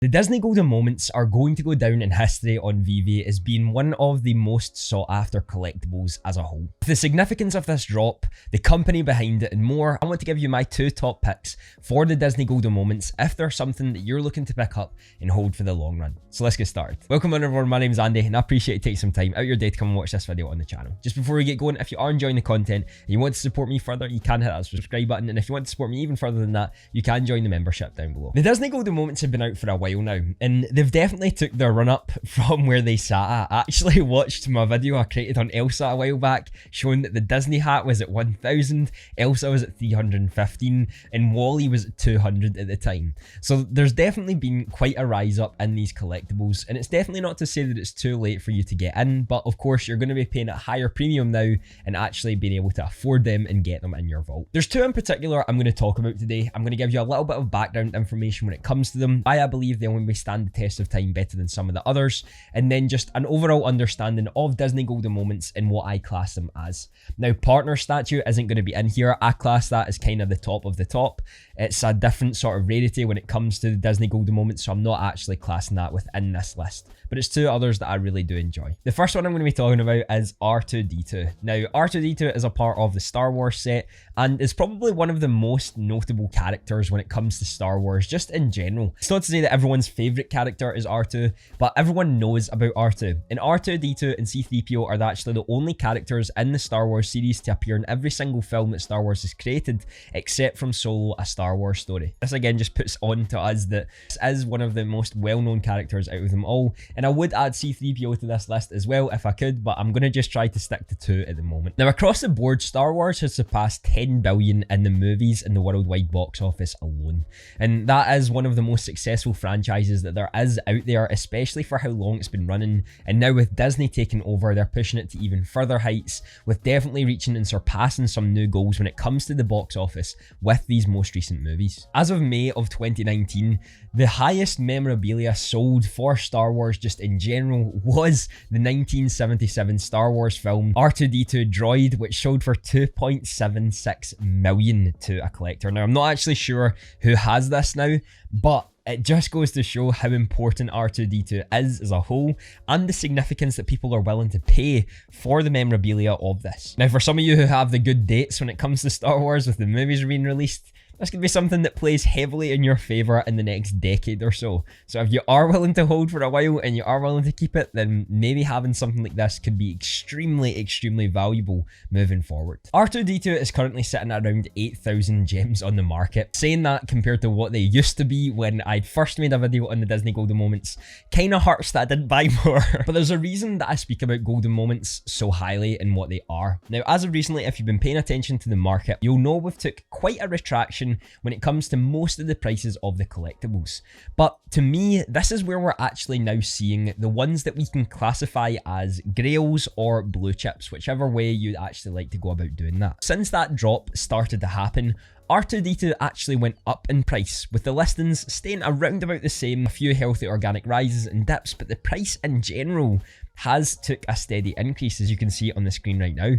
The Disney Golden Moments are going to go down in history on Veve as being one of the most sought after collectibles as a whole. With the significance of this drop, the company behind it and more, I want to give you my 2 top picks for the Disney Golden Moments if they're something that you're looking to pick up and hold for the long run. So let's get started. Welcome everyone, my name's Andy and I appreciate you taking some time out of your day to come and watch this video on the channel. Just before we get going, if you are enjoying the content and you want to support me further, you can hit that subscribe button, and if you want to support me even further than that, you can join the membership down below. The Disney Golden Moments have been out for a while now, and they've definitely took their run up from where they sat at. I actually watched my video I created on Elsa a while back showing that the Disney hat was at 1000, Elsa was at 315 and Wally was at 200 at the time. So there's definitely been quite a rise up in these collectibles, and it's definitely not to say that it's too late for you to get in, but of course you're going to be paying a higher premium now and actually being able to afford them and get them in your vault. There's 2 in particular I'm going to talk about today. I'm going to give you a little bit of background information when it comes to them, why I believe they'll maybe stand the test of time better than some of the others, and then just an overall understanding of Disney Golden Moments and what I class them as. Now, partner statue isn't going to be in here. I class that as kind of the top of the top. It's a different sort of rarity when it comes to the Disney Golden Moments, so I'm not actually classing that within this list, but it's 2 others that I really do enjoy. The first one I'm going to be talking about is R2-D2. Now, R2-D2 is a part of the Star Wars set and is probably one of the most notable characters when it comes to Star Wars, just in general. It's not to say that everyone's favourite character is R2, but everyone knows about R2. And R2-D2 and C-3PO are actually the only characters in the Star Wars series to appear in every single film that Star Wars has created, except from Solo: A Star Wars Story. This again just puts on to us that this is one of the most well-known characters out of them all, and I would add C-3PO to this list as well if I could, but I'm going to just try to stick to 2 at the moment. Now, across the board, Star Wars has surpassed 10 billion in the movies in the worldwide box office alone, and that is one of the most successful franchises that there is out there, especially for how long it's been running. And now with Disney taking over, they're pushing it to even further heights, with definitely reaching and surpassing some new goals when it comes to the box office with these most recent movies. As of May of 2019, the highest memorabilia sold for Star Wars just in general was the 1977 Star Wars film R2-D2 Droid, which sold for 2.76 million to a collector. Now, I'm not actually sure who has this now, but it just goes to show how important R2-D2 is as a whole and the significance that people are willing to pay for the memorabilia of this. Now, for some of you who have the good dates when it comes to Star Wars with the movies being released, this could be something that plays heavily in your favour in the next decade or so. So if you are willing to hold for a while and you are willing to keep it, then maybe having something like this could be extremely valuable moving forward. R2-D2 is currently sitting at around 8,000 gems on the market. Saying that compared to what they used to be when I first made a video on the Disney Golden Moments kind of hurts that I didn't buy more. But there's a reason that I speak about Golden Moments so highly and what they are. Now, as of recently, if you've been paying attention to the market, you'll know we've took quite a retraction when it comes to most of the prices of the collectibles. But to me, this is where we're actually now seeing the ones that we can classify as grails or blue chips, whichever way you'd actually like to go about doing that. Since that drop started to happen, R2-D2 actually went up in price, with the listings staying around about the same, a few healthy organic rises and dips, but the price in general has took a steady increase, as you can see on the screen right now.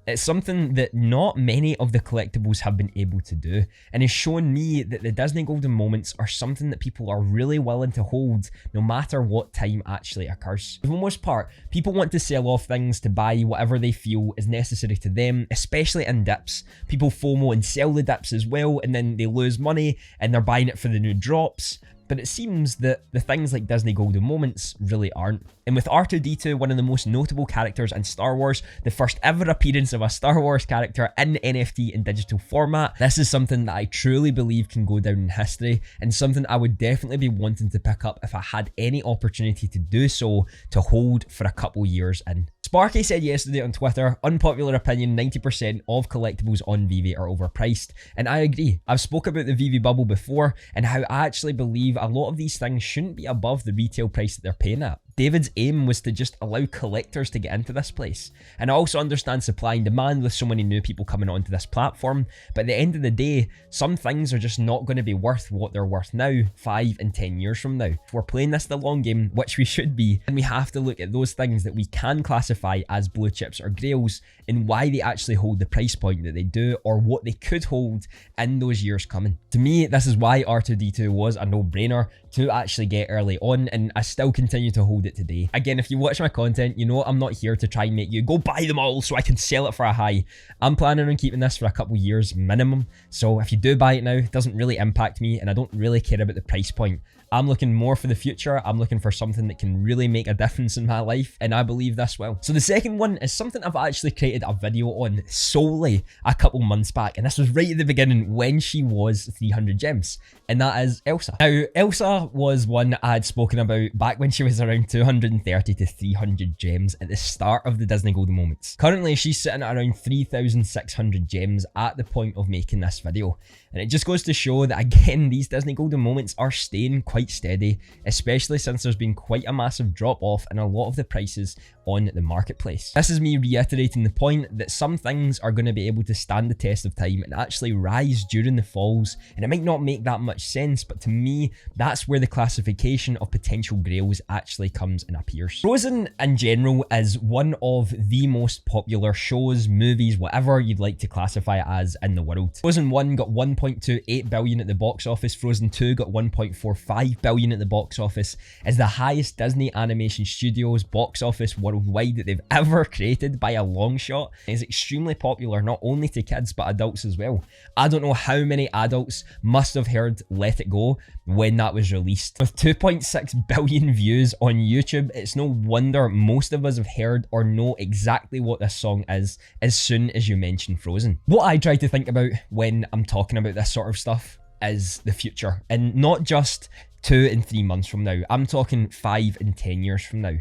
It's something that not many of the collectibles have been able to do, and has shown me that the Disney Golden Moments are something that people are really willing to hold no matter what time actually occurs. For the most part, people want to sell off things to buy whatever they feel is necessary to them, especially in dips. People FOMO and sell the dips as well, and then they lose money and they're buying it for the new drops. But it seems that the things like Disney Golden Moments really aren't. And with R2-D2, one of the most notable characters in Star Wars, the first ever appearance of a Star Wars character in NFT and digital format, this is something that I truly believe can go down in history, and something I would definitely be wanting to pick up if I had any opportunity to do so, to hold for a couple years in. Sparky said yesterday on Twitter, unpopular opinion, 90% of collectibles on Veve are overpriced, and I agree. I've spoke about the Veve bubble before and how I actually believe a lot of these things shouldn't be above the retail price that they're paying at. David's aim was to just allow collectors to get into this place. And I also understand supply and demand with so many new people coming onto this platform, but at the end of the day, some things are just not going to be worth what they're worth now, 5 and 10 years from now. If we're playing this the long game, which we should be, and we have to look at those things that we can classify as blue chips or grails and why they actually hold the price point that they do, or what they could hold in those years coming. To me, this is why R2-D2 was a no-brainer to actually get early on, and I still continue to hold it today. Again, if you watch my content, you know I'm not here to try and make you go buy them all so I can sell it for a high. I'm planning on keeping this for a couple years minimum, so if you do buy it now, it doesn't really impact me, and I don't really care about the price point. I'm looking more for the future. I'm looking for something that can really make a difference in my life, and I believe this will. So the second one is something I've actually created a video on solely a couple months back, and this was right at the beginning when she was 300 gems, and that is Elsa. Now, Elsa was one I had spoken about back when she was around 230 to 300 gems at the start of the Disney Golden Moments. Currently, she's sitting at around 3,600 gems at the point of making this video. And it just goes to show that, again, these Disney Golden Moments are staying quite steady, especially since there's been quite a massive drop off in a lot of the prices on the marketplace. This is me reiterating the point that some things are going to be able to stand the test of time and actually rise during the falls, and it might not make that much sense, but to me, that's where the classification of potential grails actually comes and appears. Frozen in general is one of the most popular shows, movies, whatever you'd like to classify it as in the world. Frozen 1 got 1.28 billion at the box office, Frozen 2 got 1.45 billion at the box office, is the highest Disney Animation Studios box office worldwide that they've ever created by a long shot. It is extremely popular not only to kids but adults as well. I don't know how many adults must have heard Let It Go when that was released. With 2.6 billion views on YouTube, it's no wonder most of us have heard or know exactly what this song is as soon as you mention Frozen. What I try to think about when I'm talking about this sort of stuff is the future, and not just 2 and 3 months from now. I'm talking 5 and 10 years from now.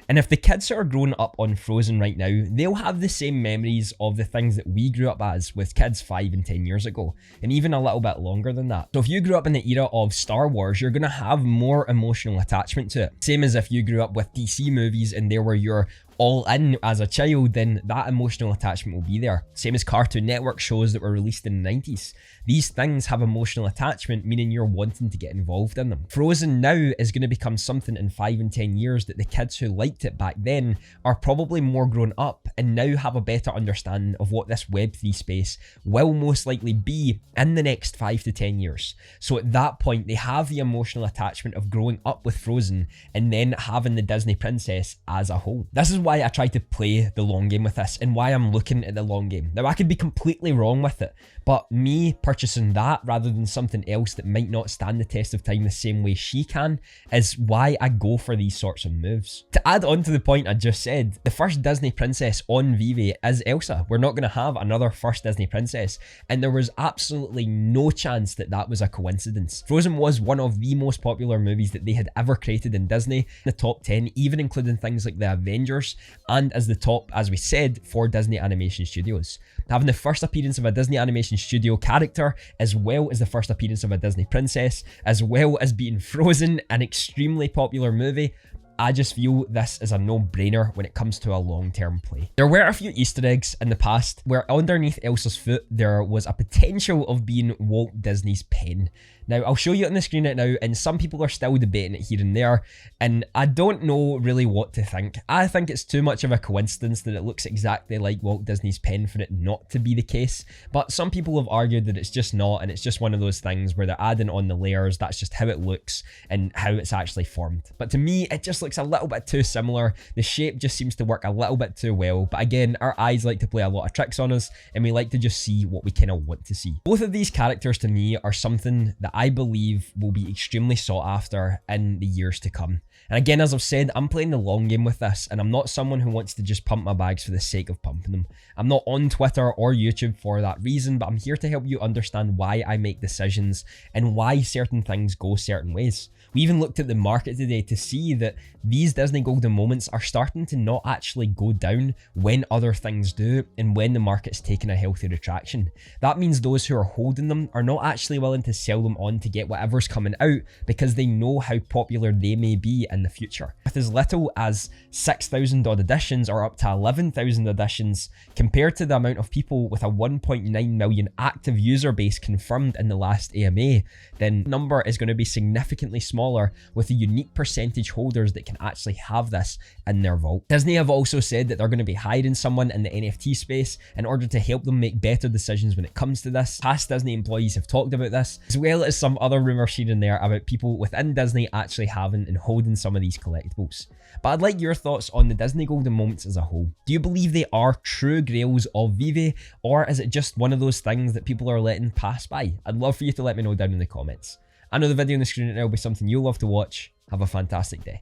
And if the kids that are growing up on Frozen right now, they'll have the same memories of the things that we grew up as with kids 5 and 10 years ago, and even a little bit longer than that. So if you grew up in the era of Star Wars, you're going to have more emotional attachment to it. Same as if you grew up with DC movies and they were your all in as a child, then that emotional attachment will be there. Same as Cartoon Network shows that were released in the 90s. These things have emotional attachment, meaning you're wanting to get involved in them. Frozen now is going to become something in 5 and 10 years that the kids who liked it back then are probably more grown up and now have a better understanding of what this Web3 space will most likely be in the next 5 to 10 years. So at that point, they have the emotional attachment of growing up with Frozen and then having the Disney princess as a whole. This is why I try to play the long game with this and why I'm looking at the long game. Now, I could be completely wrong with it, but me purchasing that rather than something else that might not stand the test of time the same way she can is why I go for these sorts of moves. To add on to the point I just said, the first Disney princess on Veve is Elsa. We're not going to have another first Disney princess, and there was absolutely no chance that that was a coincidence. Frozen was one of the most popular movies that they had ever created in Disney, in the top 10, even including things like the Avengers, and as the top, as we said, for Disney Animation Studios. Having the first appearance of a Disney Animation Studio character, as well as the first appearance of a Disney princess, as well as being Frozen, an extremely popular movie, I just feel this is a no-brainer when it comes to a long-term play. There were a few Easter eggs in the past where underneath Elsa's foot there was a potential of being Walt Disney's pen. Now, I'll show you it on the screen right now, and some people are still debating it here and there, and I don't know really what to think. I think it's too much of a coincidence that it looks exactly like Walt Disney's pen for it not to be the case, but some people have argued that it's just not, and it's just one of those things where they're adding on the layers. That's just how it looks and how it's actually formed. But to me, it just looks a little bit too similar. The shape just seems to work a little bit too well, but again, our eyes like to play a lot of tricks on us, and we like to just see what we kind of want to see. Both of these characters to me are something that I believe will be extremely sought after in the years to come. And again, as I've said, I'm playing the long game with this, and I'm not someone who wants to just pump my bags for the sake of pumping them. I'm not on Twitter or YouTube for that reason, but I'm here to help you understand why I make decisions and why certain things go certain ways. We even looked at the market today to see that these Disney Golden Moments are starting to not actually go down when other things do and when the market's taking a healthy retraction. That means those who are holding them are not actually willing to sell them on to get whatever's coming out because they know how popular they may be in the future. With as little as 6,000 odd editions or up to 11,000 editions compared to the amount of people with a 1.9 million active user base confirmed in the last AMA, then the number is going to be significantly smaller with a unique percentage holders that can actually have this in their vault. Disney have also said that they're going to be hiring someone in the NFT space in order to help them make better decisions when it comes to this. Past Disney employees have talked about this, as well as some other rumors here and there about people within Disney actually having and holding some of these collectibles. But I'd like your thoughts on the Disney Golden Moments as a whole. Do you believe they are true grails of Veve, or is it just one of those things that people are letting pass by? I'd love for you to let me know down in the comments. I know the video on the screen right now will be something you'll love to watch. Have a fantastic day.